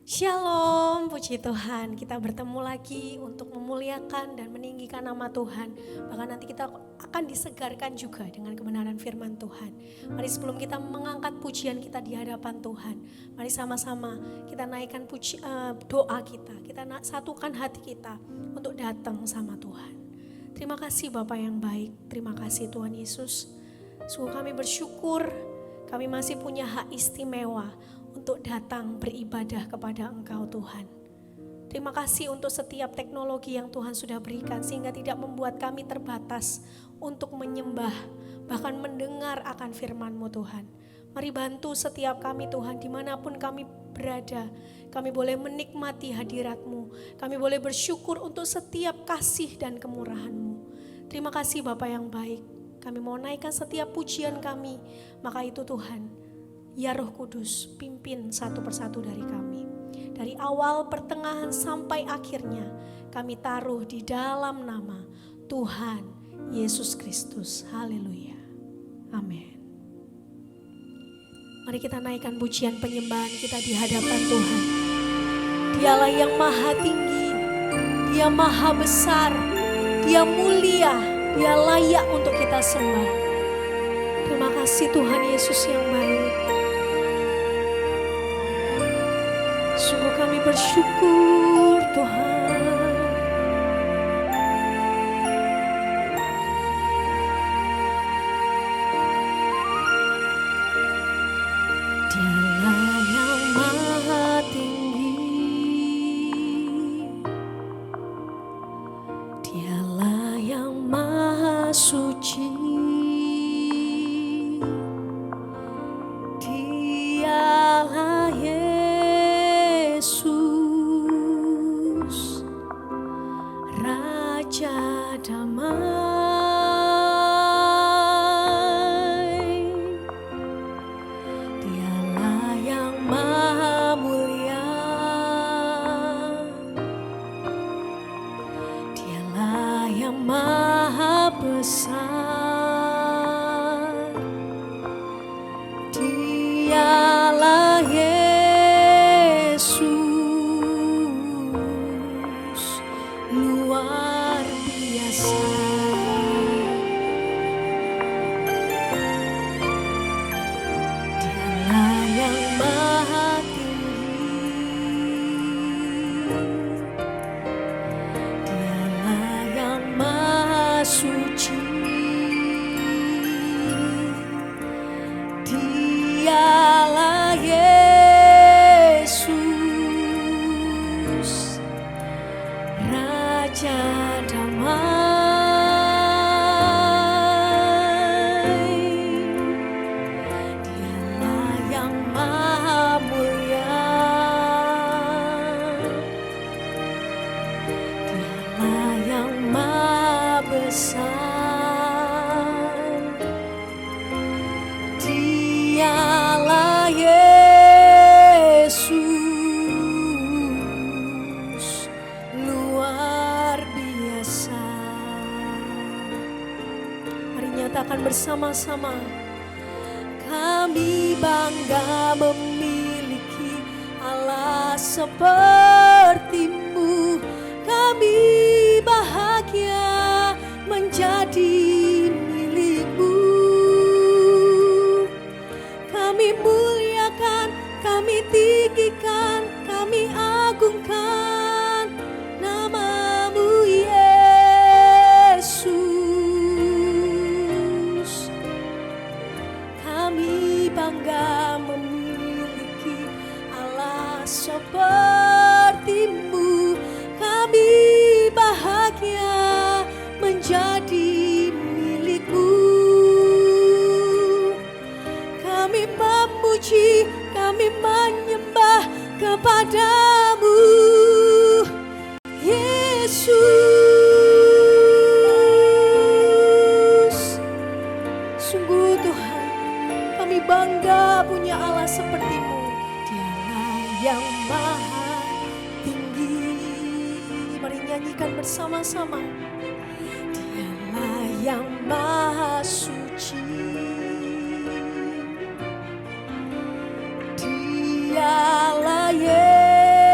Shalom, puji Tuhan. Kita bertemu lagi untuk memuliakan dan meninggikan nama Tuhan. Bahkan nanti kita akan disegarkan juga dengan kebenaran firman Tuhan. Mari sebelum kita mengangkat pujian kita di hadapan Tuhan, mari sama-sama kita naikkan doa kita. Kita satukan hati kita untuk datang sama Tuhan. Terima kasih Bapa yang baik, terima kasih Tuhan Yesus. Sungguh kami bersyukur, kami masih punya hak istimewa untuk datang beribadah kepada Engkau Tuhan. Terima kasih untuk setiap teknologi yang Tuhan sudah berikan sehingga tidak membuat kami terbatas untuk menyembah, bahkan mendengar akan firman-Mu Tuhan. Mari bantu setiap kami Tuhan, dimanapun kami berada, kami boleh menikmati hadirat-Mu, kami boleh bersyukur untuk setiap kasih dan kemurahan-Mu. Terima kasih Bapa yang baik, kami mau naikkan setiap pujian kami, maka itu Tuhan, ya Roh Kudus, pimpin satu persatu dari kami. Dari awal, pertengahan, sampai akhirnya, kami taruh di dalam nama Tuhan Yesus Kristus. Haleluya. Amin. Mari kita naikkan pujian penyembahan kita di hadapan Tuhan. Dialah yang maha tinggi, Dia maha besar, Dia mulia, Dia layak untuk kita sembah. Terima kasih Tuhan Yesus yang baik. Sungguh kami bersyukur Tuhan. Dialah yang maha tinggi, Dialah yang maha suci, Dialah Yesus, Raja damai. Dialah yang maha mulia, Dialah yang maha besar, Dialah Yesus, luar biasa. Dialah yang maha tinggi, Dialah yang maha suci, Dialah Yesus, Raja damai. Dialah yang maha mulia, Dialah yang maha besar, Dialah Yesus, luar biasa. Mari nyatakan bersama-sama. Kami bangga memiliki Allah seperti-Mu. Kami bahagia menjadi milik-Mu. Kami muliakan, kami tinggikan, kami agungkan nama-Mu Yesus. Kami bangga memiliki Allah seperti-Mu. Kami bahagia menjadi milik-Mu. Kami memuji, kami menyembah kepada-Mu Yesus. Sungguh Tuhan, kami bangga punya Allah seperti-Mu. Dialah yang maha tinggi. Mari nyanyikan bersama-sama. Dialah yang maha suci, Dialah Yesus.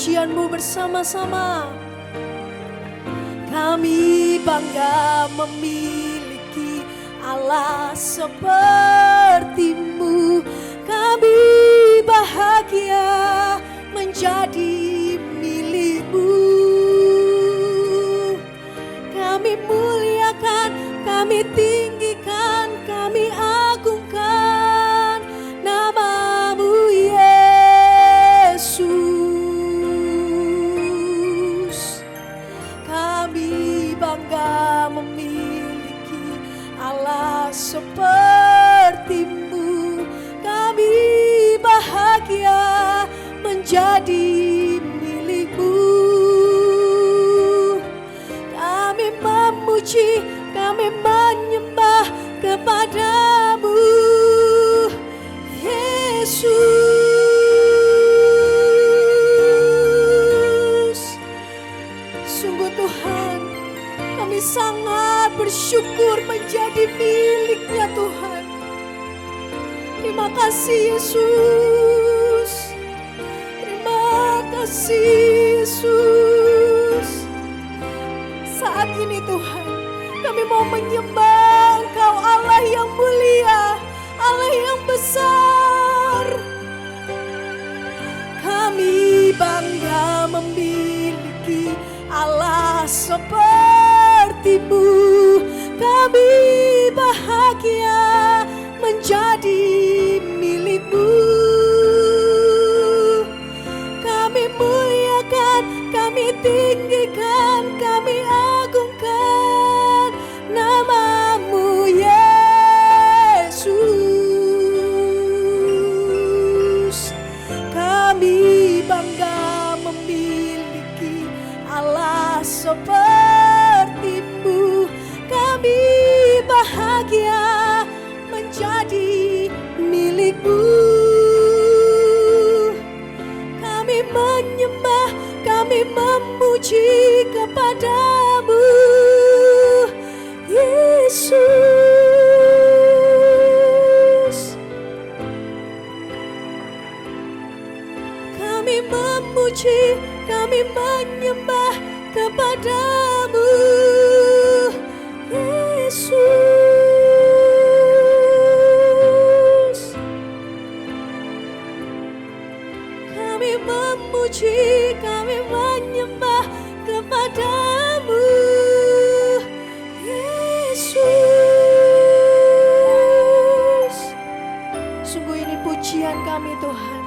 pujian-Mu bersama-sama. Kami bangga memiliki Allah seperti-Mu. Kami bahagia menjadi milik-Mu. Kami muliakan, kami tinggikan, kami agungkan nama-Mu Yesus. Kami bangga memiliki Allah seperti-Mu. Kami bahagia menjadi milik-Mu. Kami memuji, kami menyembah kepada-Mu Yesus. Sungguh Tuhan, kami sangat bersyukur menjadi milik-Nya Tuhan. Terima kasih Yesus. Terima kasih Yesus. Saat ini Tuhan, kami mau menyembah Engkau, Allah yang mulia, Allah yang besar. Kami bangga memiliki Allah seperti-Mu. Kami bahagia menjadi milik-Mu. Kami muliakan, kami tinggikan, kami agungkan nama-Mu Yesus. Kami bangga memiliki Allah seperti-Mu. Kami bahagia menjadi milik-Mu. Kami menyembah, kami memuji kepada-Mu Yesus. Kami memuji, kami menyembah kepada-Mu Yesus. Kami memuji, kami menyembah kepada-Mu Yesus. Sungguh ini pujian kami Tuhan.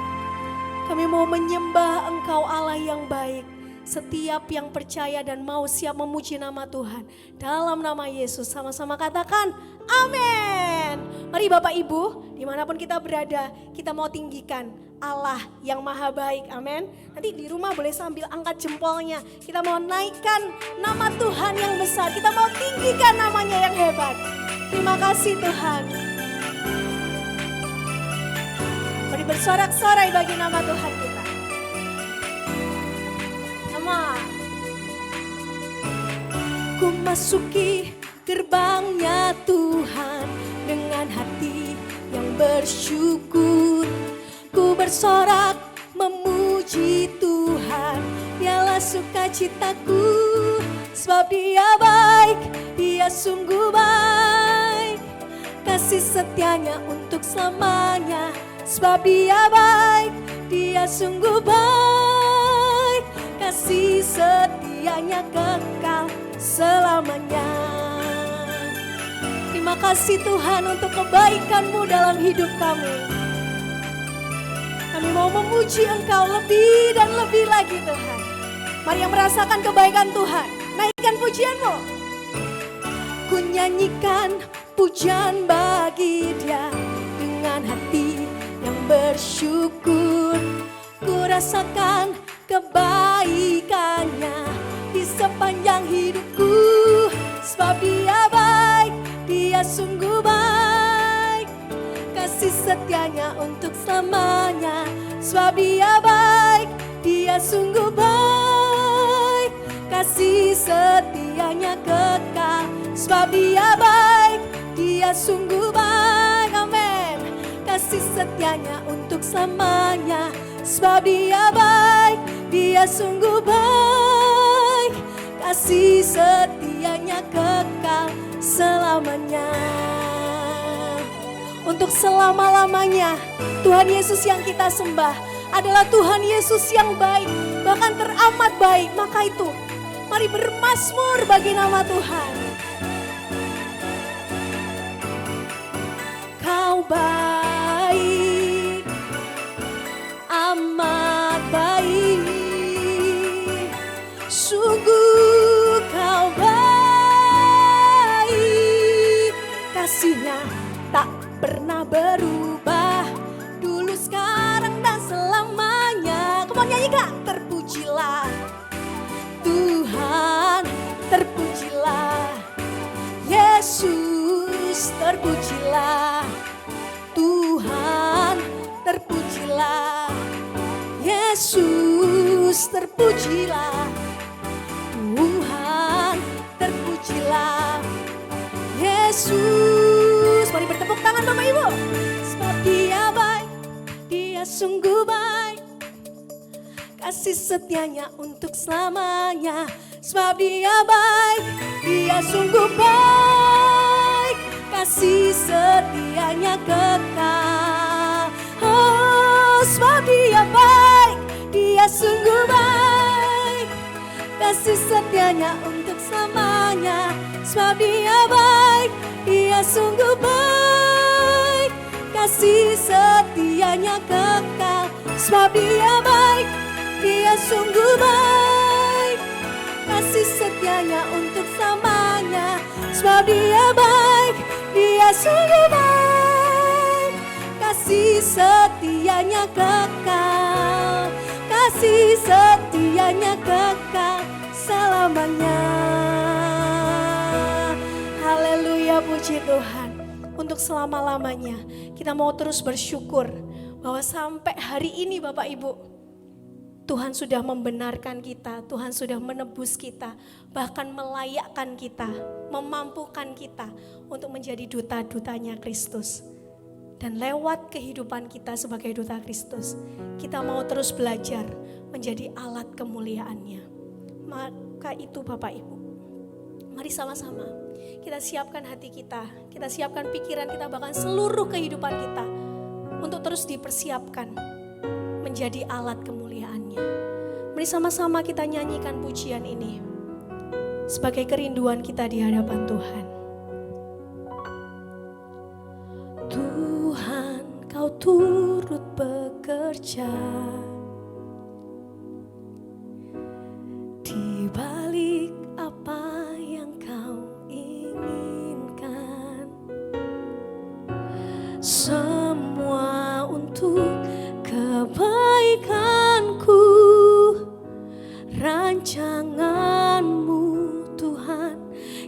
Kami mau menyembah Engkau Allah yang baik. Setiap yang percaya dan mau siap memuji nama Tuhan, dalam nama Yesus sama-sama katakan amin. Mari Bapak Ibu, dimanapun kita berada, kita mau tinggikan Allah yang maha baik, amin. Nanti di rumah boleh sambil angkat jempolnya. Kita mau naikkan nama Tuhan yang besar, kita mau tinggikan namanya yang hebat. Terima kasih Tuhan. Mari bersorak-sorai bagi nama Tuhan kita. Ku masuki gerbangnya Tuhan dengan hati yang bersyukur. Ku bersorak memuji Tuhan, dialah sukacitaku. Sebab Dia baik, Dia sungguh baik, kasih setianya untuk selamanya. Sebab Dia baik, Dia sungguh baik, kasih setianya kekal selamanya. Terima kasih Tuhan untuk kebaikan-Mu dalam hidup kami. Kami mau memuji Engkau lebih dan lebih lagi Tuhan. Mari yang merasakan kebaikan Tuhan, naikkan pujian-Mu. Ku nyanyikan pujian bagi Dia dengan hati yang bersyukur. Ku rasakan kebaikannya di sepanjang hidupku. Sebab Dia baik, Dia sungguh baik, kasih setianya untuk selamanya. Sebab Dia baik, Dia sungguh baik, kasih setianya kekal. Sebab Dia baik, Dia sungguh baik, amin, kasih setianya untuk selamanya. Sebab Dia baik, Dia sungguh baik, kasih setianya kekal selamanya. Untuk selama-lamanya Tuhan Yesus yang kita sembah adalah Tuhan Yesus yang baik, bahkan teramat baik. Maka itu mari bermazmur bagi nama Tuhan. Kau baik, amat baik, sungguh kau baik, kasihnya tak pernah berubah, dulu sekarang dan selamanya. Come on, nyanyi Kak. Terpujilah Tuhan, terpujilah Yesus, terpujilah Tuhan, terpujilah Yesus, terpujilah Tuhan, terpujilah Yesus. Mari bertepuk tangan Bapak Ibu. Sebab Dia baik, Dia sungguh baik, kasih setianya untuk selamanya. Sebab Dia baik, Dia sungguh baik, kasih setianya kekal. Oh, sebab Dia baik, Dia sungguh baik, kasih setianya untuk selamanya. Sebab Dia baik, Dia sungguh baik, kasih setianya kekal. Sebab Dia baik, Dia sungguh baik, kasih setianya untuk selamanya. Sebab Dia baik, Dia sungguh baik, kasih setianya kekal, kasih setianya kekal selamanya. Haleluya, puji Tuhan. Untuk selama-lamanya kita mau terus bersyukur bahwa sampai hari ini Bapak Ibu, Tuhan sudah membenarkan kita, Tuhan sudah menebus kita, bahkan melayakkan kita, memampukan kita untuk menjadi duta-dutanya Kristus. Dan lewat kehidupan kita sebagai duta Kristus, kita mau terus belajar menjadi alat kemuliaannya. Maka itu Bapak Ibu, mari sama-sama kita siapkan hati kita siapkan pikiran kita, bahkan seluruh kehidupan kita untuk terus dipersiapkan menjadi alat kemuliaannya. Mari sama-sama kita nyanyikan pujian ini sebagai kerinduan kita di hadapan Tuhan. Tuhan, Kau turut bekerja di balik apa yang Kau inginkan, semua untuk kebaikanku. Rancangan-Mu Tuhan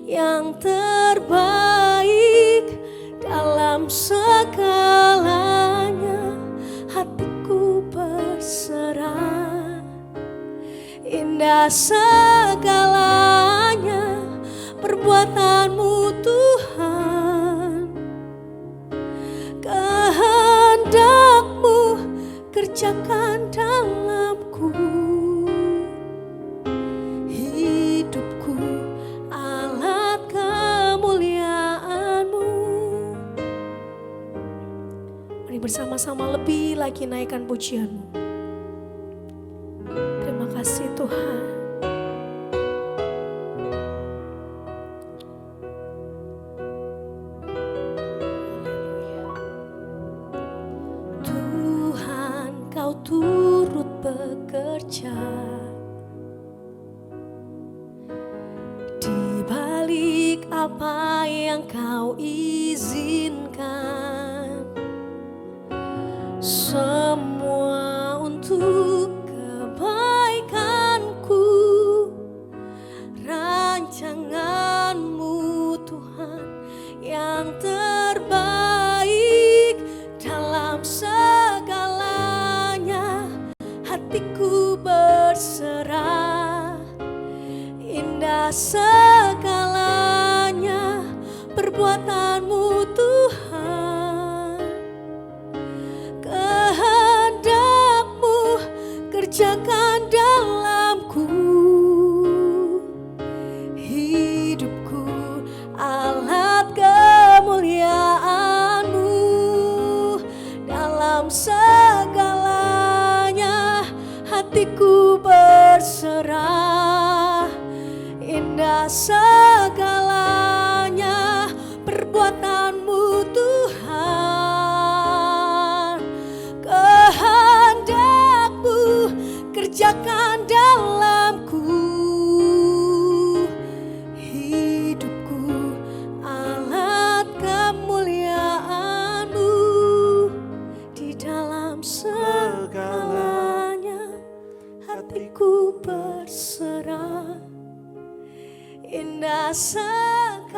yang terbaik, dalam segalanya hatiku berserah. Indah segalanya perbuatan-Mu Tuhan, kehendak-Mu kerjakan dalamku. Hidupku alat kemuliaan-Mu. Mari bersama-sama lebih lagi naikkan pujian-Mu. Terima kasih Tuhan. Tuhan, Kau turut bekerja di balik apa yang Kau izinkan, semua untuk kebaikanku. Rancangan-Mu Tuhan yang terbaik, dalam segalanya hatiku berserah. Indah segalanya perbuatan-Mu Tuhan, kehendak-Mu Indah segalanya perbuatan-Mu Tuhan, kehendak-Mu kerjakan dalamku. Hidupku alat kemuliaan-Mu, di dalam segalanya hatiku berserah. Indah segalanya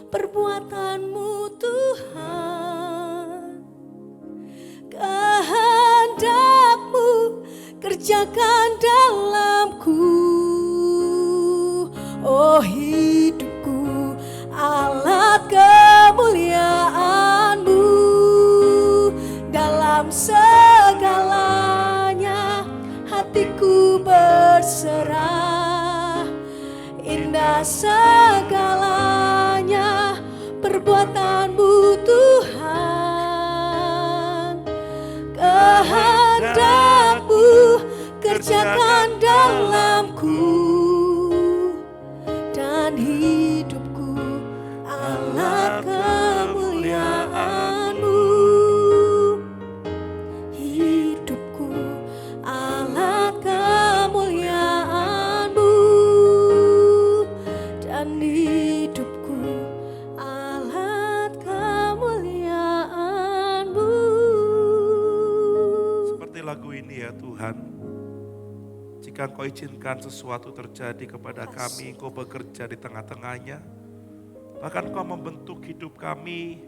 perbuatan-Mu Tuhan, kehendak-Mu kerjakan dalamku. Oh, hidupku alat kemuliaan-Mu, dalam segalanya hatiku berserah. Indah segalanya perbuatan-Mu Tuhan, kehendak-Mu kerjakan dalamku, dan hidupku alat kemuliaan-Mu. Hidupku alat kemuliaan-Mu, dan hidupku alat kemuliaan-Mu. Seperti lagu ini ya Tuhan, jika Engkau izinkan sesuatu terjadi kepada kami, Engkau bekerja di tengah-tengahnya. Bahkan Engkau membentuk hidup kami,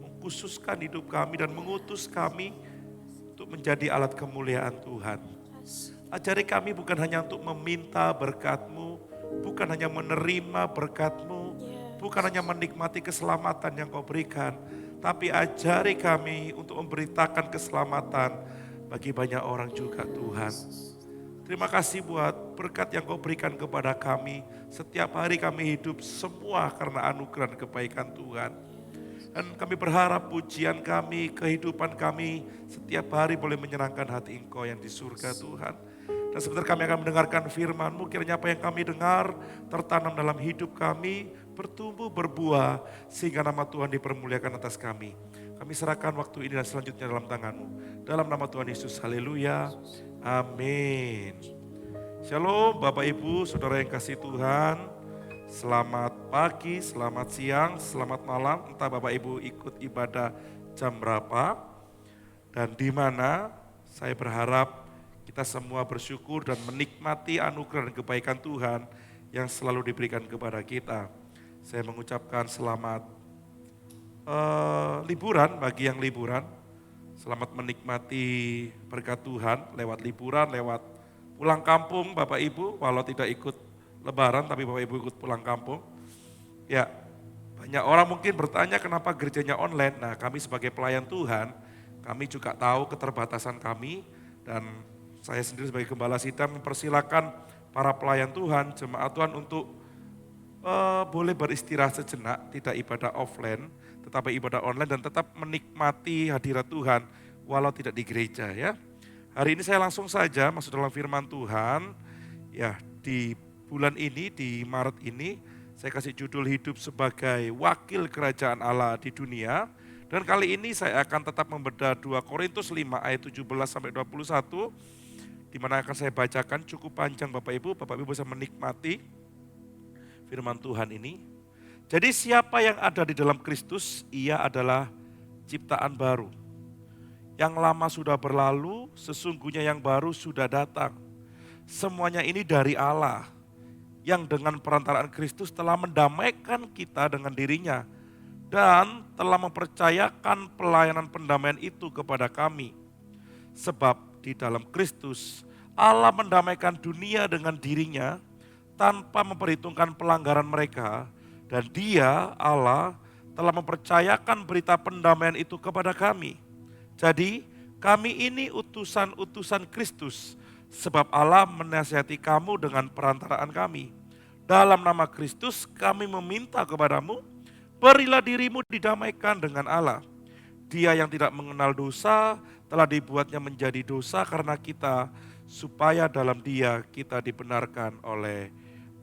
mengkhususkan hidup kami dan mengutus kami untuk menjadi alat kemuliaan Tuhan. Ajari kami bukan hanya untuk meminta berkat-Mu, bukan hanya menerima berkat-Mu, bukan hanya menikmati keselamatan yang Kau berikan, tapi ajari kami untuk memberitakan keselamatan bagi banyak orang juga Tuhan. Terima kasih buat berkat yang Kau berikan kepada kami. Setiap hari kami hidup semua karena anugerah dan kebaikan Tuhan. Dan kami berharap pujian kami, kehidupan kami setiap hari boleh menyenangkan hati Engkau yang di surga Tuhan. Dan sebentar kami akan mendengarkan firman-Mu, kiranya apa yang kami dengar tertanam dalam hidup kami, bertumbuh, berbuah, sehingga nama Tuhan dipermuliakan atas kami. Kami serahkan waktu ini dan selanjutnya dalam tangan-Mu. Dalam nama Tuhan Yesus, haleluya, amin. Shalom Bapak Ibu, Saudara yang kasih Tuhan. Selamat pagi, selamat siang, selamat malam. Entah Bapak Ibu ikut ibadah jam berapa dan di mana, saya berharap kita semua bersyukur dan menikmati anugerah dan kebaikan Tuhan yang selalu diberikan kepada kita. Saya mengucapkan selamat liburan bagi yang liburan. Selamat menikmati berkat Tuhan lewat liburan, lewat pulang kampung Bapak Ibu, walau tidak ikut lebaran tapi Bapak Ibu ikut pulang kampung. Ya, banyak orang mungkin bertanya kenapa gerejanya online. Nah, kami sebagai pelayan Tuhan, kami juga tahu keterbatasan kami dan saya sendiri sebagai gembala sidang mempersilakan para pelayan Tuhan, jemaat Tuhan untuk boleh beristirahat sejenak, tidak ibadah offline, tetapi ibadah online dan tetap menikmati hadirat Tuhan walau tidak di gereja ya. Hari ini saya langsung saja masuk dalam firman Tuhan. Ya, di bulan ini, di Maret ini, saya kasih judul hidup sebagai wakil kerajaan Allah di dunia. Dan kali ini saya akan tetap membedah 2 Korintus 5 ayat 17 sampai 21. Di mana akan saya bacakan cukup panjang Bapak Ibu bisa menikmati firman Tuhan ini. Jadi siapa yang ada di dalam Kristus, ia adalah ciptaan baru. Yang lama sudah berlalu, sesungguhnya yang baru sudah datang. Semuanya ini dari Allah, yang dengan perantaraan Kristus telah mendamaikan kita dengan dirinya, dan telah mempercayakan pelayanan pendamaian itu kepada kami. Sebab di dalam Kristus, Allah mendamaikan dunia dengan dirinya, tanpa memperhitungkan pelanggaran mereka, dan Dia, Allah, telah mempercayakan berita pendamaian itu kepada kami. Jadi, kami ini utusan-utusan Kristus, sebab Allah menasihati kamu dengan perantaraan kami. Dalam nama Kristus, kami meminta kepadamu, berilah dirimu didamaikan dengan Allah. Dia yang tidak mengenal dosa, telah dibuatnya menjadi dosa karena kita, supaya dalam Dia kita dibenarkan oleh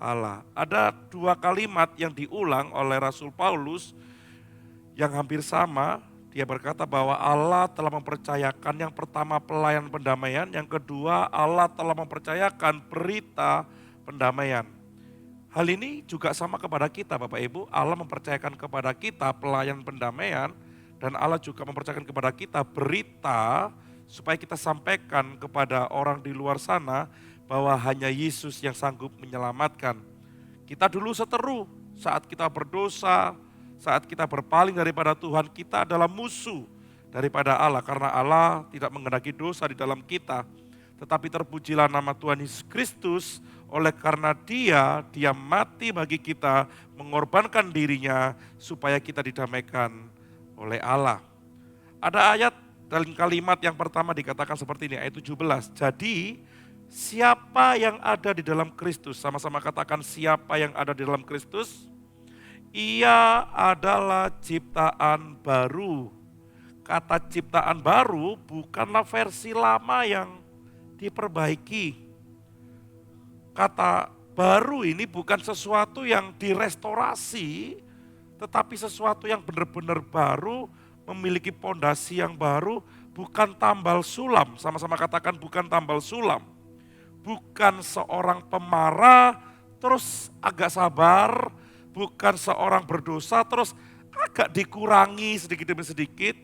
Allah. Ada dua kalimat yang diulang oleh Rasul Paulus yang hampir sama. Dia berkata bahwa Allah telah mempercayakan yang pertama pelayan pendamaian, yang kedua Allah telah mempercayakan berita pendamaian. Hal ini juga sama kepada kita Bapak Ibu, Allah mempercayakan kepada kita pelayan pendamaian dan Allah juga mempercayakan kepada kita berita supaya kita sampaikan kepada orang di luar sana bahwa hanya Yesus yang sanggup menyelamatkan. Kita dulu seteru saat kita berdosa, saat kita berpaling daripada Tuhan, kita adalah musuh daripada Allah karena Allah tidak menghendaki dosa di dalam kita. Tetapi terpujilah nama Tuhan Yesus Kristus, oleh karena dia mati bagi kita, mengorbankan dirinya supaya kita didamaikan oleh Allah. Ada ayat dan kalimat yang pertama dikatakan seperti ini, ayat 17. Jadi siapa yang ada di dalam Kristus, sama-sama katakan siapa yang ada di dalam Kristus, ia adalah ciptaan baru. Kata ciptaan baru bukanlah versi lama yang diperbaiki. Kata baru ini bukan sesuatu yang direstorasi, tetapi sesuatu yang benar-benar baru, memiliki pondasi yang baru, bukan tambal sulam. Sama-sama katakan bukan tambal sulam. Bukan seorang pemarah terus agak sabar, bukan seorang berdosa terus agak dikurangi sedikit demi sedikit,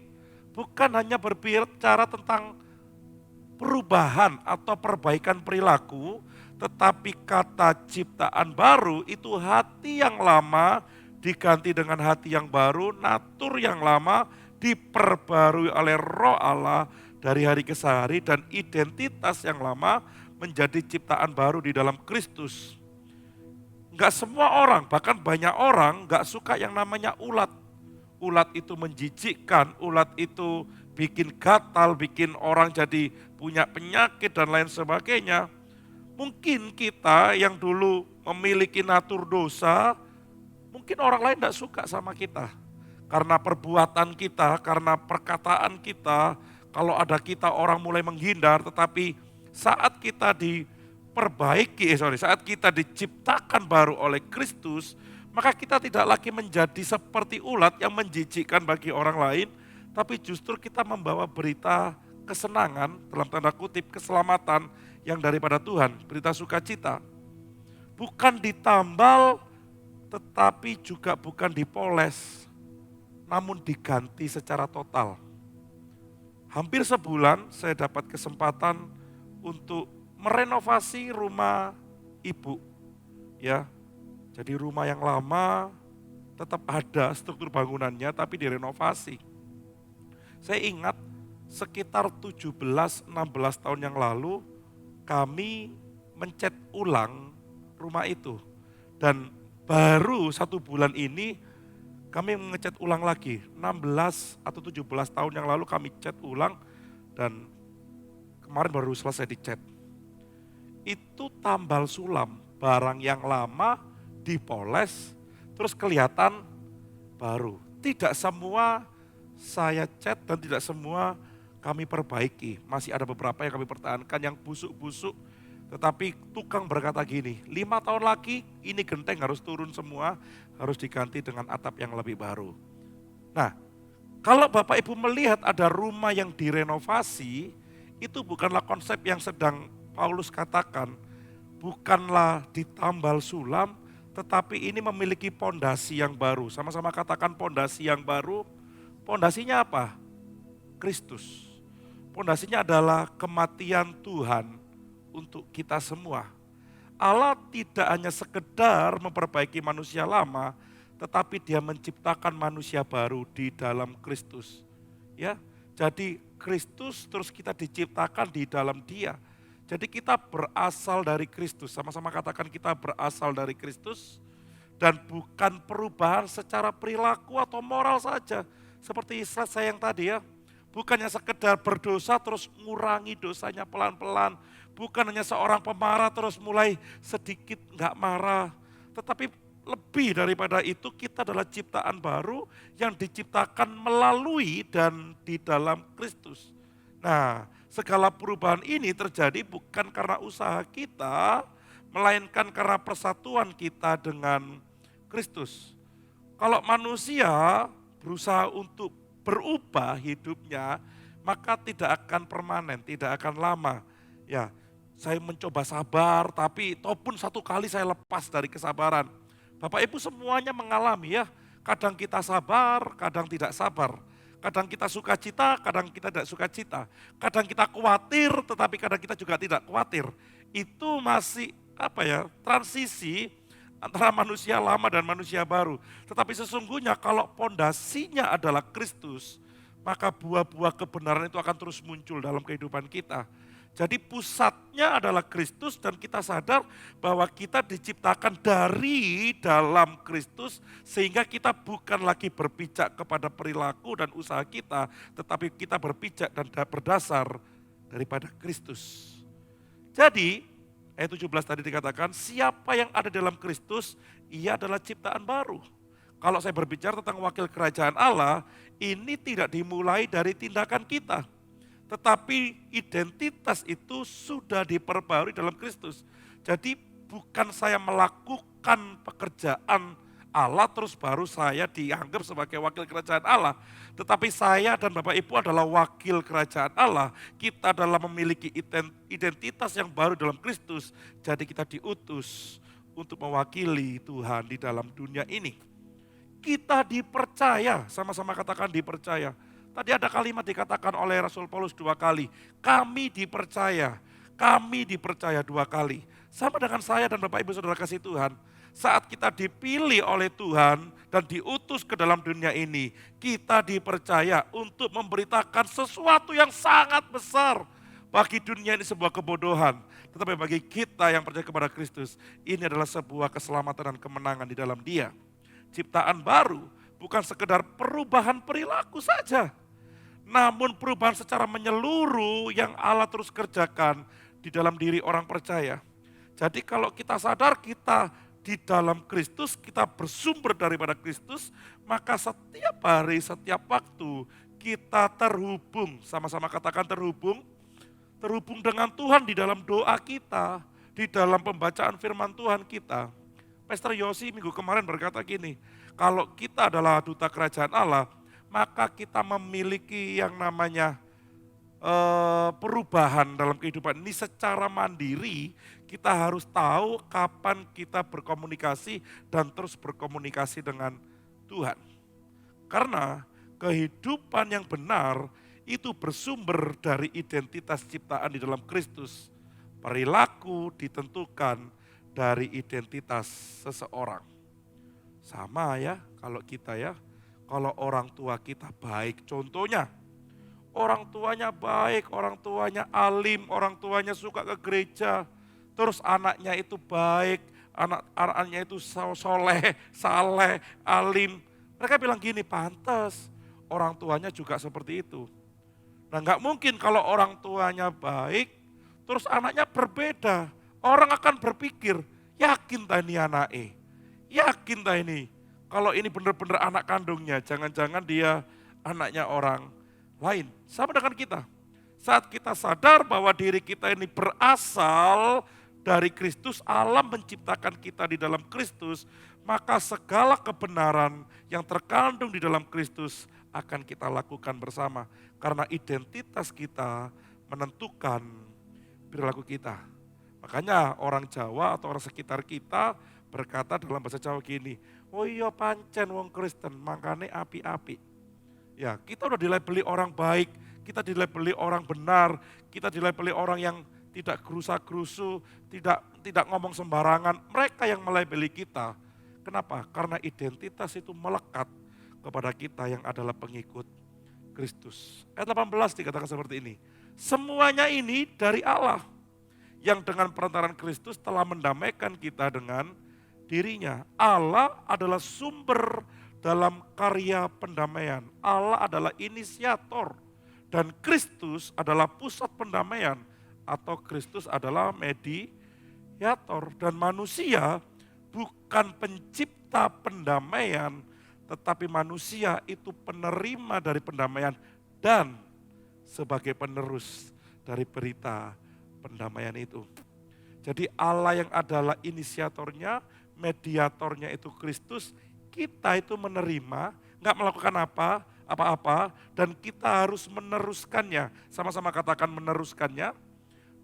bukan hanya berbicara tentang perubahan atau perbaikan perilaku, tetapi kata ciptaan baru itu hati yang lama diganti dengan hati yang baru, natur yang lama diperbarui oleh Roh Allah dari hari ke hari dan identitas yang lama menjadi ciptaan baru di dalam Kristus. Enggak semua orang, bahkan banyak orang enggak suka yang namanya ulat. Ulat itu menjijikkan, ulat itu bikin gatal, bikin orang jadi punya penyakit dan lain sebagainya. Mungkin kita yang dulu memiliki natur dosa, mungkin orang lain tidak suka sama kita. Karena perbuatan kita, karena perkataan kita, kalau ada kita orang mulai menghindar, tetapi saat kita saat kita diciptakan baru oleh Kristus, maka kita tidak lagi menjadi seperti ulat yang menjijikkan bagi orang lain, tapi justru kita membawa berita kesenangan, dalam tanda kutip keselamatan yang daripada Tuhan, berita sukacita. Bukan ditambal, tetapi juga bukan dipoles, namun diganti secara total. Hampir sebulan saya dapat kesempatan untuk merenovasi rumah ibu. Ya, jadi rumah yang lama tetap ada struktur bangunannya tapi direnovasi. Saya ingat sekitar 17-16 tahun yang lalu kami mencat ulang rumah itu. Dan baru 1 bulan ini kami mengecat ulang lagi. 16 atau 17 tahun yang lalu kami cat ulang dan kemarin baru selesai dicat. Itu tambal sulam, barang yang lama dipoles terus kelihatan baru. Tidak semua saya cat dan tidak semua kami perbaiki. Masih ada beberapa yang kami pertahankan yang busuk-busuk. Tetapi tukang berkata gini, 5 tahun lagi ini genteng harus turun semua, harus diganti dengan atap yang lebih baru. Nah, kalau Bapak Ibu melihat ada rumah yang direnovasi, itu bukanlah konsep yang sedang Paulus katakan, bukanlah ditambal sulam, tetapi ini memiliki pondasi yang baru. Sama-sama katakan pondasi yang baru. Pondasinya apa? Kristus. Pondasinya adalah kematian Tuhan untuk kita semua. Allah tidak hanya sekedar memperbaiki manusia lama, tetapi Dia menciptakan manusia baru di dalam Kristus. Ya, jadi Kristus terus kita diciptakan di dalam Dia. Jadi kita berasal dari Kristus. Sama-sama katakan kita berasal dari Kristus dan bukan perubahan secara perilaku atau moral saja. Seperti istilah saya yang tadi ya. Bukannya sekedar berdosa terus ngurangi dosanya pelan-pelan. Bukan hanya seorang pemarah terus mulai sedikit enggak marah. Tetapi lebih daripada itu kita adalah ciptaan baru yang diciptakan melalui dan di dalam Kristus. Nah, segala perubahan ini terjadi bukan karena usaha kita, melainkan karena persatuan kita dengan Kristus. Kalau manusia berusaha untuk berubah hidupnya, maka tidak akan permanen, tidak akan lama. Ya, saya mencoba sabar, tapi ataupun satu kali saya lepas dari kesabaran. Bapak Ibu semuanya mengalami ya, kadang kita sabar, kadang tidak sabar. Kadang kita sukacita, kadang kita tidak sukacita. Kadang kita khawatir, tetapi kadang kita juga tidak khawatir. Itu masih transisi antara manusia lama dan manusia baru. Tetapi sesungguhnya kalau pondasinya adalah Kristus, maka buah-buah kebenaran itu akan terus muncul dalam kehidupan kita. Jadi pusatnya adalah Kristus dan kita sadar bahwa kita diciptakan dari dalam Kristus sehingga kita bukan lagi berpijak kepada perilaku dan usaha kita, tetapi kita berpijak dan berdasar daripada Kristus. Jadi ayat 17 tadi dikatakan siapa yang ada dalam Kristus ia adalah ciptaan baru. Kalau saya berbicara tentang wakil kerajaan Allah, ini tidak dimulai dari tindakan kita. Tetapi identitas itu sudah diperbarui dalam Kristus. Jadi bukan saya melakukan pekerjaan Allah terus baru saya dianggap sebagai wakil kerajaan Allah. Tetapi saya dan Bapak Ibu adalah wakil kerajaan Allah. Kita adalah memiliki identitas yang baru dalam Kristus. Jadi kita diutus untuk mewakili Tuhan di dalam dunia ini. Kita dipercaya, sama-sama katakan dipercaya. Tadi ada kalimat dikatakan oleh Rasul Paulus 2 kali, kami dipercaya 2 kali. Sama dengan saya dan Bapak Ibu Saudara kasih Tuhan, saat kita dipilih oleh Tuhan dan diutus ke dalam dunia ini, kita dipercaya untuk memberitakan sesuatu yang sangat besar. Bagi dunia ini sebuah kebodohan, tetapi bagi kita yang percaya kepada Kristus, ini adalah sebuah keselamatan dan kemenangan di dalam Dia. Ciptaan baru bukan sekedar perubahan perilaku saja, namun perubahan secara menyeluruh yang Allah terus kerjakan di dalam diri orang percaya. Jadi kalau kita sadar kita di dalam Kristus, kita bersumber daripada Kristus, maka setiap hari, setiap waktu kita terhubung, sama-sama katakan terhubung dengan Tuhan di dalam doa kita, di dalam pembacaan firman Tuhan kita. Pastor Yosi minggu kemarin berkata gini, kalau kita adalah duta kerajaan Allah, maka kita memiliki yang namanya perubahan dalam kehidupan ini secara mandiri. Kita harus tahu kapan kita berkomunikasi dan terus berkomunikasi dengan Tuhan. Karena kehidupan yang benar itu bersumber dari identitas ciptaan di dalam Kristus. Perilaku ditentukan dari identitas seseorang. Sama ya kalau kita ya. Kalau orang tua kita baik, contohnya orang tuanya baik, orang tuanya alim, orang tuanya suka ke gereja, terus anaknya itu baik, anaknya itu soleh, saleh, alim. Mereka bilang gini, pantas orang tuanya juga seperti itu. Nah nggak mungkin kalau orang tuanya baik, terus anaknya berbeda. Orang akan berpikir, yakin tak ini anaknya, yakin tak ini. Kalau ini benar-benar anak kandungnya, jangan-jangan dia anaknya orang lain. Sama dengan kita. Saat kita sadar bahwa diri kita ini berasal dari Kristus, Allah menciptakan kita di dalam Kristus, maka segala kebenaran yang terkandung di dalam Kristus akan kita lakukan bersama. Karena identitas kita menentukan perilaku kita. Makanya orang Jawa atau orang sekitar kita berkata dalam bahasa Jawa gini, oh iya pancen wong Kristen, makanya api-api. Ya kita udah dilabeli orang baik, kita dilabeli orang benar, kita dilabeli orang yang tidak gerusa-gerusu, tidak ngomong sembarangan. Mereka yang melabeli kita. Kenapa? Karena identitas itu melekat kepada kita yang adalah pengikut Kristus. Ayat 18 dikatakan seperti ini, semuanya ini dari Allah yang dengan perantaran Kristus telah mendamaikan kita dengan dirinya. Allah adalah sumber dalam karya pendamaian. Allah adalah inisiator dan Kristus adalah pusat pendamaian atau Kristus adalah mediator. Dan manusia bukan pencipta pendamaian, tetapi manusia itu penerima dari pendamaian dan sebagai penerus dari berita pendamaian itu. Jadi Allah yang adalah inisiatornya, mediatornya itu Kristus, kita itu menerima, nggak melakukan apa-apa, dan kita harus meneruskannya. Sama-sama katakan meneruskannya,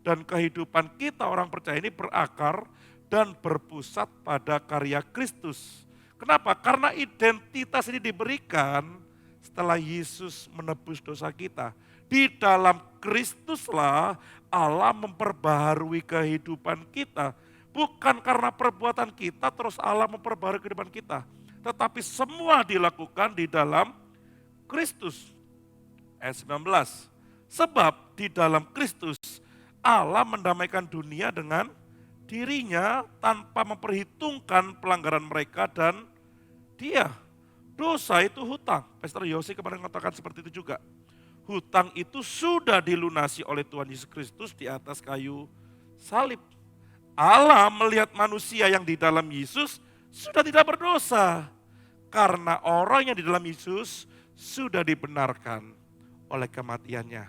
dan kehidupan kita orang percaya ini berakar dan berpusat pada karya Kristus. Kenapa? Karena identitas ini diberikan setelah Yesus menebus dosa kita. Di dalam Kristuslah Allah memperbaharui kehidupan kita. Bukan karena perbuatan kita terus Allah memperbaharui kehidupan kita. Tetapi semua dilakukan di dalam Kristus. Ayat 19. Sebab di dalam Kristus Allah mendamaikan dunia dengan dirinya tanpa memperhitungkan pelanggaran mereka dan dia. Dosa itu hutang. Pastor Yosi kemarin mengatakan seperti itu juga. Hutang itu sudah dilunasi oleh Tuhan Yesus Kristus di atas kayu salib. Allah melihat manusia yang di dalam Yesus sudah tidak berdosa. Karena orang yang di dalam Yesus sudah dibenarkan oleh kematiannya.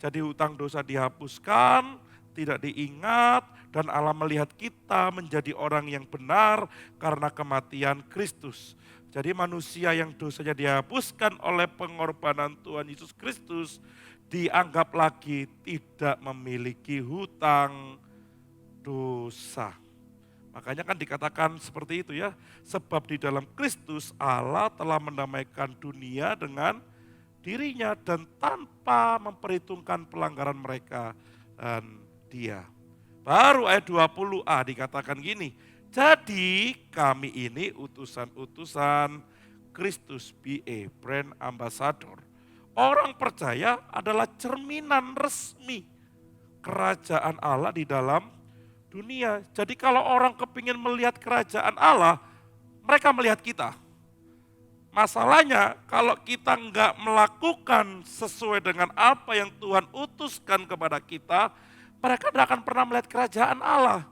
Jadi hutang dosa dihapuskan, tidak diingat, dan Allah melihat kita menjadi orang yang benar karena kematian Kristus. Jadi manusia yang dosanya dihapuskan oleh pengorbanan Tuhan Yesus Kristus dianggap lagi tidak memiliki hutang dosa. Makanya kan dikatakan seperti itu ya, sebab di dalam Kristus Allah telah mendamaikan dunia dengan dirinya dan tanpa memperhitungkan pelanggaran mereka dan dia. Baru ayat 20a dikatakan gini, jadi kami ini utusan-utusan Kristus, BA, brand ambassador. Orang percaya adalah cerminan resmi kerajaan Allah di dalam dunia. Jadi kalau orang kepingin melihat kerajaan Allah, mereka melihat kita. Masalahnya kalau kita enggak melakukan sesuai dengan apa yang Tuhan utuskan kepada kita, mereka tidak akan pernah melihat kerajaan Allah.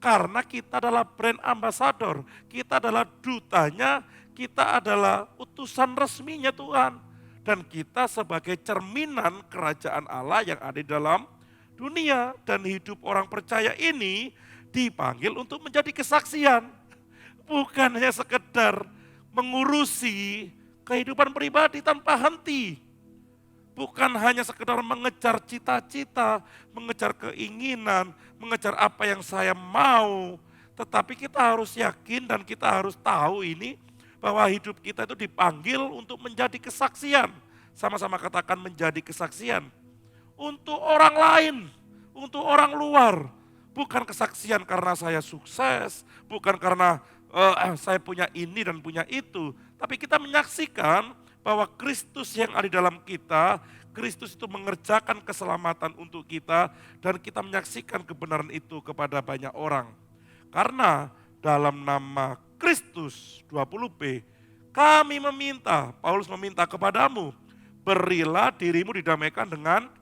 Karena kita adalah brand ambassador, kita adalah dutanya, kita adalah utusan resminya Tuhan. Dan kita sebagai cerminan kerajaan Allah yang ada di dalam dunia. Dan hidup orang percaya ini dipanggil untuk menjadi kesaksian. Bukan hanya sekedar mengurusi kehidupan pribadi tanpa henti. Bukan hanya sekedar mengejar cita-cita, mengejar keinginan, mengejar apa yang saya mau. Tetapi kita harus yakin dan kita harus tahu ini bahwa hidup kita itu dipanggil untuk menjadi kesaksian. Sama-sama katakan menjadi kesaksian. Untuk orang lain, untuk orang luar. Bukan kesaksian karena saya sukses, bukan karena saya punya ini dan punya itu. Tapi kita menyaksikan bahwa Kristus yang ada di dalam kita, Kristus itu mengerjakan keselamatan untuk kita dan kita menyaksikan kebenaran itu kepada banyak orang. Karena dalam nama Kristus 20b, kami meminta, Paulus meminta kepadamu, berilah dirimu didamaikan dengan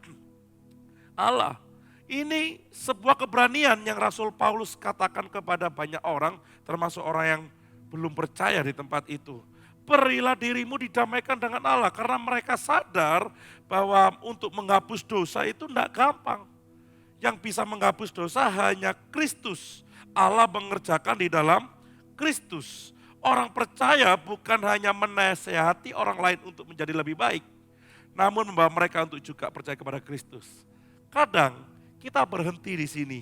Allah. Ini sebuah keberanian yang Rasul Paulus katakan kepada banyak orang, termasuk orang yang belum percaya di tempat itu. Berilah dirimu didamaikan dengan Allah, karena mereka sadar bahwa untuk menghapus dosa itu tidak gampang. Yang bisa menghapus dosa hanya Kristus. Allah mengerjakan di dalam Kristus. Orang percaya bukan hanya menasehati orang lain untuk menjadi lebih baik, namun membawa mereka untuk juga percaya kepada Kristus. Kadang kita berhenti di sini.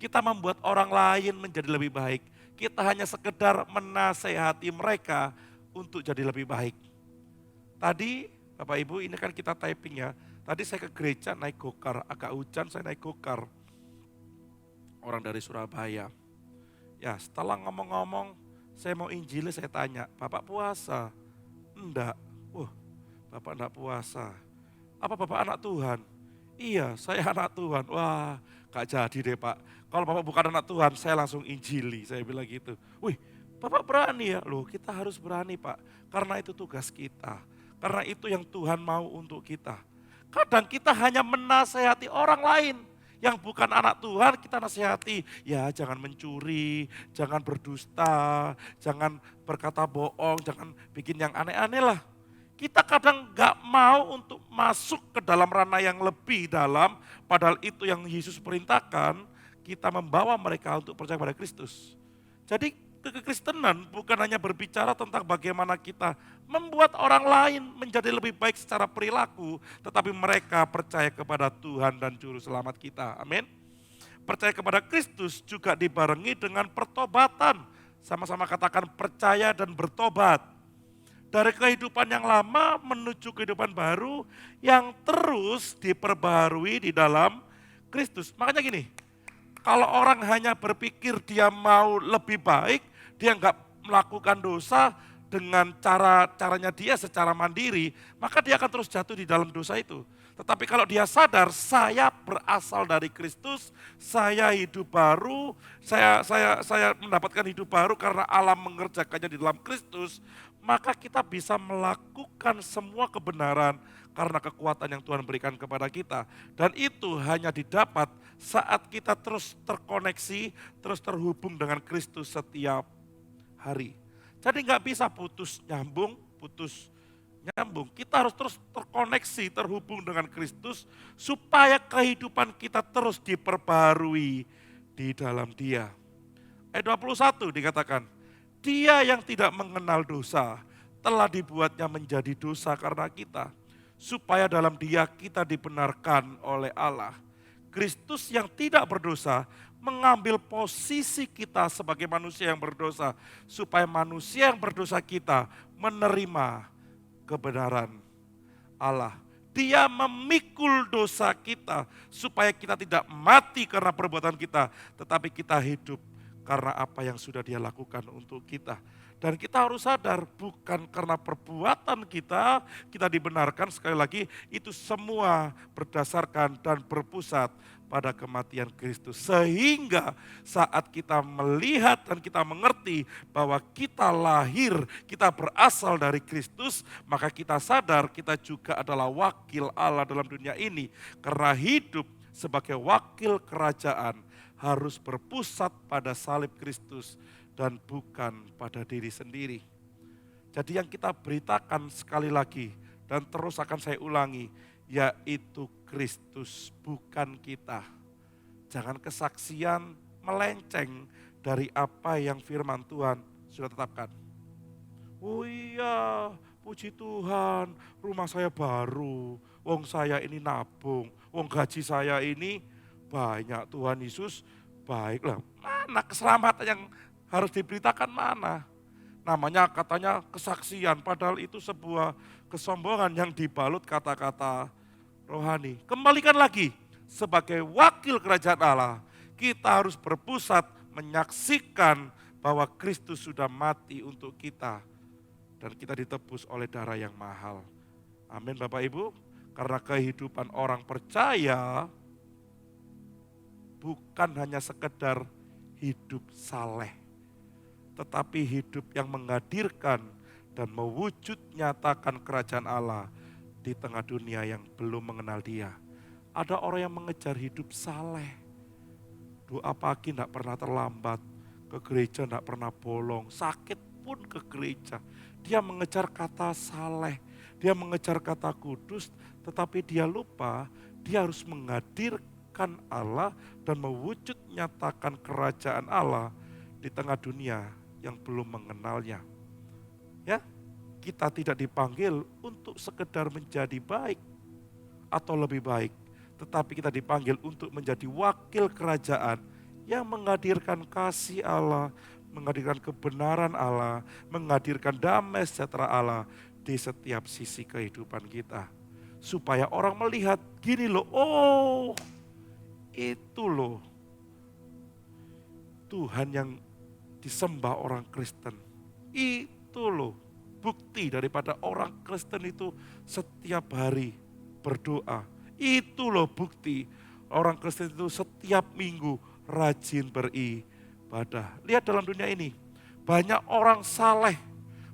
Kita membuat orang lain menjadi lebih baik. Kita hanya sekedar menasehati mereka untuk jadi lebih baik. Tadi Bapak Ibu ini kan kita typing ya. Tadi saya ke gereja naik gokar, agak hujan saya naik gokar. Orang dari Surabaya. Ya setelah ngomong-ngomong saya mau injili saya tanya, Bapak puasa? Enggak. Bapak enggak puasa. Apa Bapak anak Tuhan? Iya saya anak Tuhan. Wah gak jadi deh Pak. Kalau Bapak bukan anak Tuhan, saya langsung injili, saya bilang gitu. Wih, Bapak berani ya? Loh, kita harus berani Pak, karena itu tugas kita. Karena itu yang Tuhan mau untuk kita. Kadang kita hanya menasehati orang lain yang bukan anak Tuhan, kita nasihati. Ya jangan mencuri, jangan berdusta, jangan berkata bohong, jangan bikin yang aneh-aneh lah. Kita kadang gak mau untuk masuk ke dalam ranah yang lebih dalam, padahal itu yang Yesus perintahkan. kita membawa mereka untuk percaya pada Kristus. Jadi kekristenan bukan hanya berbicara tentang bagaimana kita membuat orang lain menjadi lebih baik secara perilaku, tetapi mereka percaya kepada Tuhan dan Juru Selamat kita. Amin. Percaya kepada Kristus juga dibarengi dengan pertobatan. Sama-sama katakan percaya dan bertobat. Dari kehidupan yang lama menuju kehidupan baru yang terus diperbaharui di dalam Kristus. Makanya gini, kalau orang hanya berpikir dia mau lebih baik, dia enggak melakukan dosa dengan caranya dia secara mandiri, maka dia akan terus jatuh di dalam dosa itu. Tetapi kalau dia sadar, saya berasal dari Kristus, saya hidup baru, saya mendapatkan hidup baru karena Allah mengerjakannya di dalam Kristus, maka kita bisa melakukan semua kebenaran karena kekuatan yang Tuhan berikan kepada kita. Dan itu hanya didapat saat kita terus terkoneksi, terus terhubung dengan Kristus setiap hari. Jadi nggak bisa putus nyambung. Kita harus terus terkoneksi, terhubung dengan Kristus supaya kehidupan kita terus diperbarui di dalam Dia. Ayat 21 dikatakan, Dia yang tidak mengenal dosa telah dibuatnya menjadi dosa karena kita, supaya dalam Dia kita dibenarkan oleh Allah. Kristus yang tidak berdosa mengambil posisi kita sebagai manusia yang berdosa, supaya manusia yang berdosa kita menerima kebenaran Allah. Dia memikul dosa kita supaya kita tidak mati karena perbuatan kita, tetapi kita hidup karena apa yang sudah Dia lakukan untuk kita. Dan kita harus sadar bukan karena perbuatan kita dibenarkan, sekali lagi itu semua berdasarkan dan berpusat pada kematian Kristus. Sehingga saat kita melihat dan kita mengerti bahwa kita lahir, kita berasal dari Kristus, maka kita sadar kita juga adalah wakil Allah dalam dunia ini. Karena hidup sebagai wakil kerajaan harus berpusat pada salib Kristus dan bukan pada diri sendiri. Jadi yang kita beritakan sekali lagi dan terus akan saya ulangi, yaitu Kristus, bukan kita. Jangan kesaksian melenceng dari apa yang firman Tuhan sudah tetapkan. Oh iya, puji Tuhan, rumah saya baru, wong saya ini nabung, wong gaji saya ini banyak, Tuhan Yesus baiklah. Mana keselamatan yang harus diberitakan mana? Namanya katanya kesaksian, padahal itu sebuah kesombongan yang dibalut kata-kata rohani. Kembalikan lagi, sebagai wakil kerajaan Allah, kita harus berpusat menyaksikan bahwa Kristus sudah mati untuk kita. Dan kita ditebus oleh darah yang mahal. Amin Bapak Ibu, karena kehidupan orang percaya bukan hanya sekedar hidup saleh, tetapi hidup yang menghadirkan dan mewujud nyatakan kerajaan Allah di tengah dunia yang belum mengenal Dia. Ada orang yang mengejar hidup saleh, doa pagi tidak pernah terlambat, ke gereja tidak pernah bolong, sakit pun ke gereja. Dia mengejar kata saleh, dia mengejar kata kudus, tetapi dia lupa dia harus menghadirkan Allah dan mewujud nyatakan kerajaan Allah di tengah dunia yang belum mengenalnya. Ya, kita tidak dipanggil untuk sekedar menjadi baik atau lebih baik, tetapi kita dipanggil untuk menjadi wakil kerajaan yang menghadirkan kasih Allah, menghadirkan kebenaran Allah, menghadirkan damai sejahtera Allah di setiap sisi kehidupan kita. Supaya orang melihat gini loh, oh itu loh Tuhan yang disembah orang Kristen. Itu loh bukti daripada orang Kristen itu setiap hari berdoa. Itu loh bukti orang Kristen itu setiap minggu rajin beribadah. Lihat dalam dunia ini, banyak orang saleh,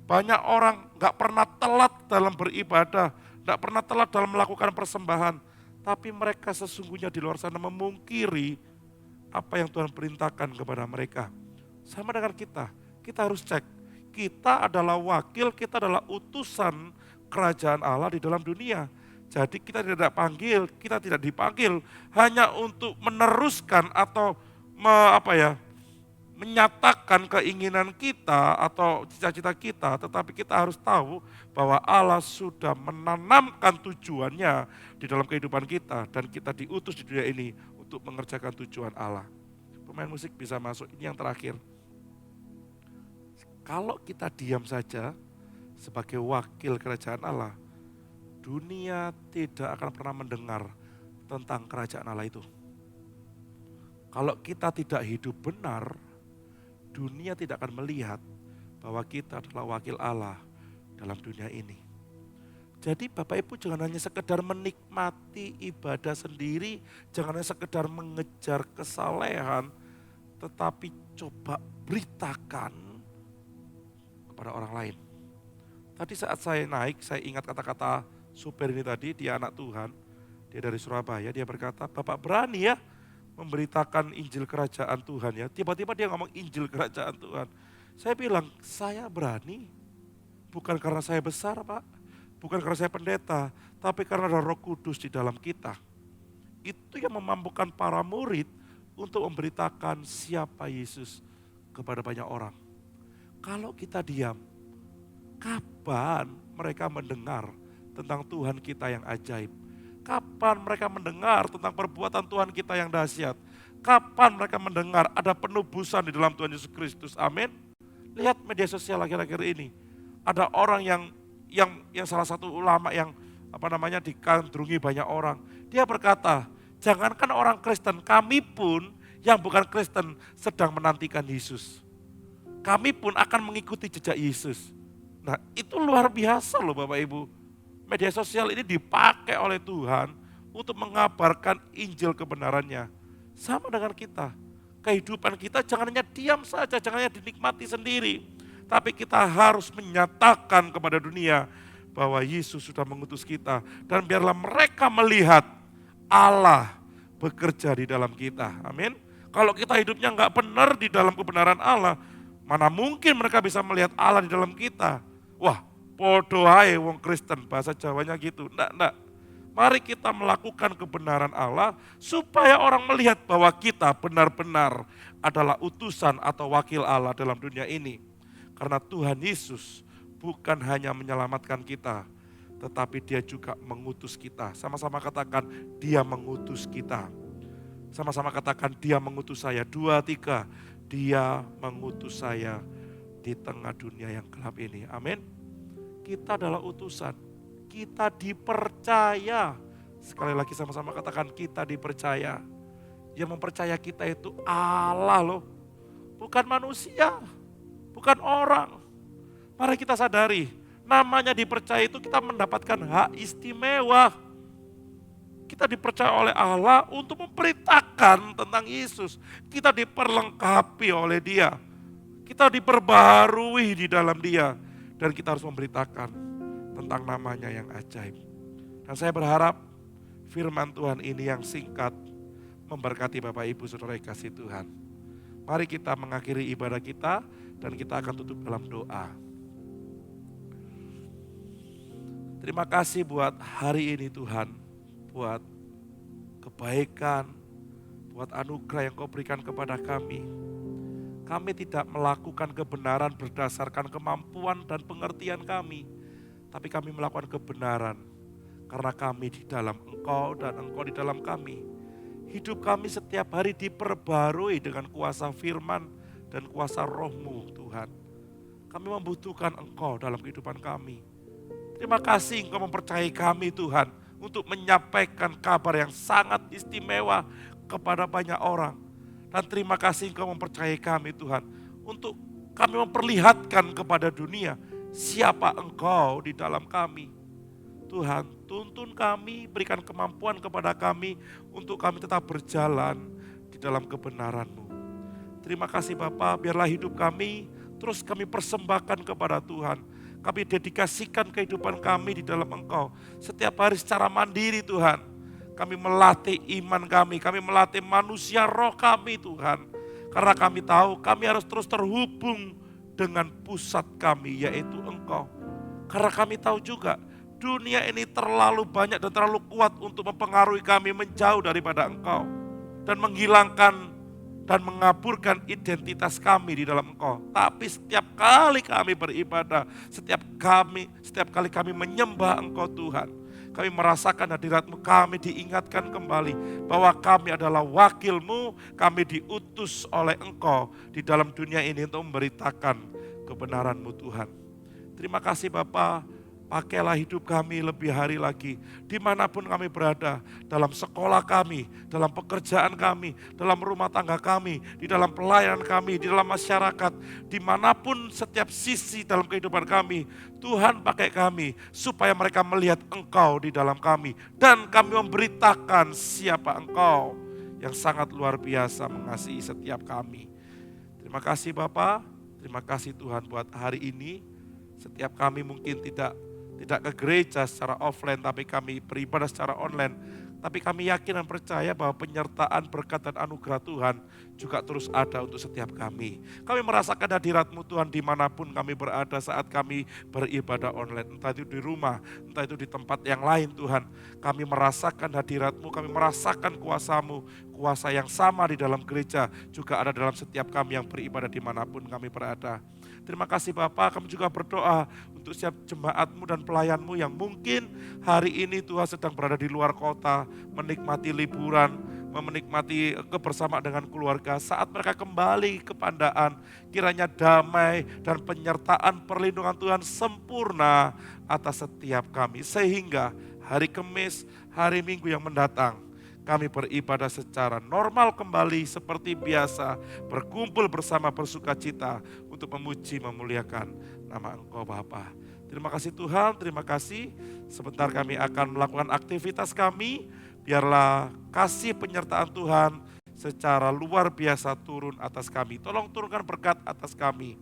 banyak orang gak pernah telat dalam beribadah, gak pernah telat dalam melakukan persembahan. Tapi mereka sesungguhnya di luar sana memungkiri apa yang Tuhan perintahkan kepada mereka. Sama dengan kita harus cek. Kita adalah wakil, kita adalah utusan kerajaan Allah di dalam dunia. Jadi kita tidak dipanggil hanya untuk meneruskan atau menyatakan keinginan kita atau cita-cita kita, tetapi kita harus tahu bahwa Allah sudah menanamkan tujuannya di dalam kehidupan kita dan kita diutus di dunia ini untuk mengerjakan tujuan Allah. Pemain musik bisa masuk, ini yang terakhir. Kalau kita diam saja sebagai wakil kerajaan Allah, dunia tidak akan pernah mendengar tentang kerajaan Allah itu. Kalau kita tidak hidup benar, dunia tidak akan melihat bahwa kita adalah wakil Allah dalam dunia ini. Jadi Bapak Ibu jangan hanya sekedar menikmati ibadah sendiri, jangan hanya sekedar mengejar kesalehan, tetapi coba beritakan kepada orang lain. Tadi saat saya naik, saya ingat kata-kata supir ini tadi, dia anak Tuhan, dia dari Surabaya, dia berkata, Bapak berani ya memberitakan Injil Kerajaan Tuhan ya. Tiba-tiba dia ngomong Injil Kerajaan Tuhan. Saya bilang, saya berani. Bukan karena saya besar Pak, bukan karena saya pendeta, tapi karena ada Roh Kudus di dalam kita. Itu yang memampukan para murid untuk memberitakan siapa Yesus kepada banyak orang. Kalau kita diam, kapan mereka mendengar tentang Tuhan kita yang ajaib? Kapan mereka mendengar tentang perbuatan Tuhan kita yang dahsyat? Kapan mereka mendengar ada penubusan di dalam Tuhan Yesus Kristus? Amin. Lihat media sosial akhir-akhir ini. Ada orang yang salah satu ulama yang digandrungi banyak orang. Dia berkata, jangankan orang Kristen, kami pun yang bukan Kristen sedang menantikan Yesus. Kami pun akan mengikuti jejak Yesus. Nah, itu luar biasa loh Bapak Ibu. Media sosial ini dipakai oleh Tuhan untuk mengabarkan Injil kebenarannya. Sama dengan kita. Kehidupan kita jangan hanya diam saja, jangan hanya dinikmati sendiri. Tapi kita harus menyatakan kepada dunia bahwa Yesus sudah mengutus kita. Dan biarlah mereka melihat Allah bekerja di dalam kita. Amin. Kalau kita hidupnya enggak benar di dalam kebenaran Allah, mana mungkin mereka bisa melihat Allah di dalam kita. Wah, podo ae wong Kristen, bahasa Jawanya gitu. Enggak. Mari kita melakukan kebenaran Allah supaya orang melihat bahwa kita benar-benar adalah utusan atau wakil Allah dalam dunia ini. Karena Tuhan Yesus bukan hanya menyelamatkan kita, tetapi Dia juga mengutus kita. Sama-sama katakan, Dia mengutus kita. Sama-sama katakan, Dia mengutus saya. 2, 3, Dia mengutus saya di tengah dunia yang gelap ini. Amin. Kita adalah utusan, kita dipercaya. Sekali lagi sama-sama katakan, kita dipercaya. Yang mempercaya kita itu Allah loh, bukan manusia, bukan orang. Mari kita sadari, namanya dipercaya itu kita mendapatkan hak istimewa. Kita dipercaya oleh Allah untuk memberitakan tentang Yesus. Kita diperlengkapi oleh Dia. Kita diperbarui di dalam Dia. Dan kita harus memberitakan tentang namanya yang ajaib. Dan saya berharap firman Tuhan ini yang singkat memberkati Bapak Ibu Saudara yang kasih Tuhan. Mari kita mengakhiri ibadah kita dan kita akan tutup dalam doa. Terima kasih buat hari ini Tuhan, buat kebaikan, buat anugerah yang Kau berikan kepada kami. Kami tidak melakukan kebenaran berdasarkan kemampuan dan pengertian kami, tapi kami melakukan kebenaran karena kami di dalam Engkau dan Engkau di dalam kami. Hidup kami setiap hari diperbarui dengan kuasa firman dan kuasa Roh-Mu Tuhan. Kami membutuhkan Engkau dalam kehidupan kami. Terima kasih Engkau mempercayai kami Tuhan untuk menyampaikan kabar yang sangat istimewa kepada banyak orang. Dan terima kasih Engkau mempercayai kami Tuhan untuk kami memperlihatkan kepada dunia siapa Engkau di dalam kami. Tuhan, tuntun kami, berikan kemampuan kepada kami untuk kami tetap berjalan di dalam kebenaran-Mu. Terima kasih Bapa, biarlah hidup kami terus kami persembahkan kepada Tuhan. Kami dedikasikan kehidupan kami di dalam Engkau setiap hari secara mandiri Tuhan. Kami melatih iman kami melatih manusia roh kami Tuhan. Karena kami tahu kami harus terus terhubung dengan pusat kami yaitu Engkau. Karena kami tahu juga dunia ini terlalu banyak dan terlalu kuat untuk mempengaruhi kami menjauh daripada Engkau. Dan menghilangkan dan mengaburkan identitas kami di dalam Engkau. Tapi setiap kali kami beribadah, setiap kali kami menyembah Engkau Tuhan, kami merasakan hadirat-Mu, kami diingatkan kembali bahwa kami adalah wakil-Mu, kami diutus oleh Engkau di dalam dunia ini untuk memberitakan kebenaran-Mu Tuhan. Terima kasih Bapa, pakailah hidup kami lebih hari lagi, dimanapun kami berada, dalam sekolah kami, dalam pekerjaan kami, dalam rumah tangga kami, di dalam pelayanan kami, di dalam masyarakat, dimanapun setiap sisi dalam kehidupan kami, Tuhan pakai kami, supaya mereka melihat Engkau di dalam kami, dan kami memberitakan siapa Engkau yang sangat luar biasa mengasihi setiap kami. Terima kasih Bapa, terima kasih Tuhan buat hari ini. Setiap kami mungkin tidak ke gereja secara offline, tapi kami beribadah secara online. Tapi kami yakin dan percaya bahwa penyertaan berkat dan anugerah Tuhan juga terus ada untuk setiap kami. Kami merasakan hadirat-Mu Tuhan dimanapun kami berada saat kami beribadah online. Entah itu di rumah, entah itu di tempat yang lain Tuhan. Kami merasakan hadirat-Mu, kami merasakan kuasa-Mu. Kuasa yang sama di dalam gereja juga ada dalam setiap kami yang beribadah dimanapun kami berada. Terima kasih Bapak, kami juga berdoa untuk setiap jemaat-Mu dan pelayan-Mu yang mungkin hari ini Tuhan sedang berada di luar kota, menikmati liburan, menikmati kebersamaan dengan keluarga. Saat mereka kembali ke Pandaan, kiranya damai dan penyertaan perlindungan Tuhan sempurna atas setiap kami. Sehingga hari Kamis, hari Minggu yang mendatang, kami beribadah secara normal kembali seperti biasa, berkumpul bersama bersukacita untuk memuji, memuliakan nama Engkau Bapa. Terima kasih Tuhan, terima kasih. Sebentar kami akan melakukan aktivitas kami, biarlah kasih penyertaan Tuhan secara luar biasa turun atas kami. Tolong turunkan berkat atas kami.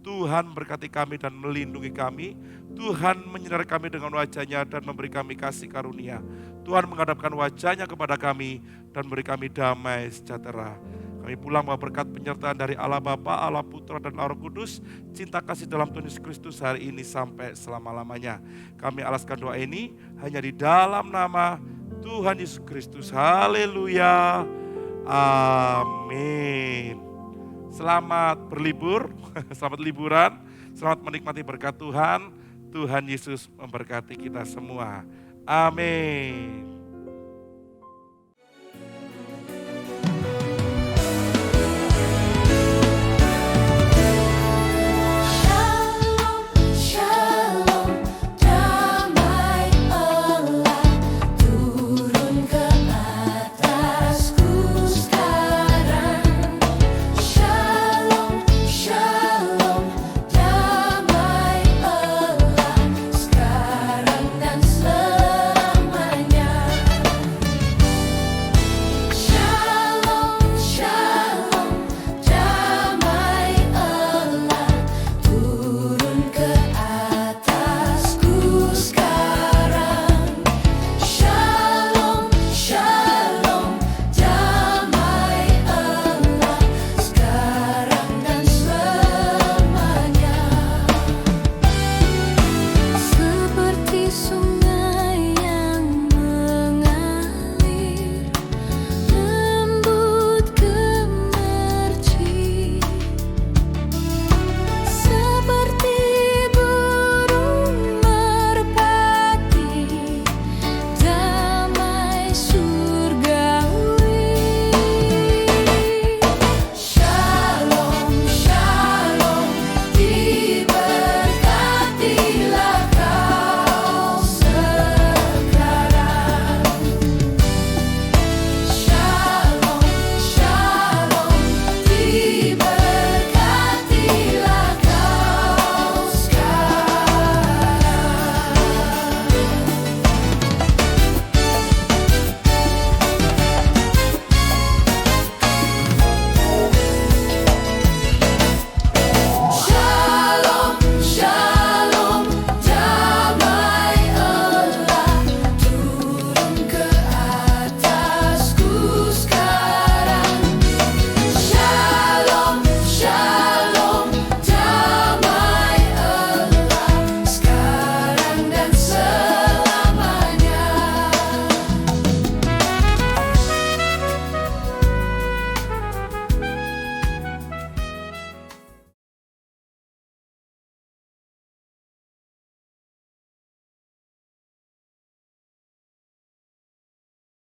Tuhan berkati kami dan melindungi kami. Tuhan menyinari kami dengan wajah-Nya dan memberi kami kasih karunia. Tuhan menghadapkan wajah-Nya kepada kami dan beri kami damai sejahtera. Kami pulang bawa berkat penyertaan dari Allah Bapa, Allah Putra dan Allah Roh Kudus. Cinta kasih dalam Tuhan Yesus Kristus hari ini sampai selama-lamanya. Kami alaskan doa ini hanya di dalam nama Tuhan Yesus Kristus. Haleluya. Amin. Selamat berlibur, selamat liburan, selamat menikmati berkat Tuhan. Tuhan Yesus memberkati kita semua. Amin.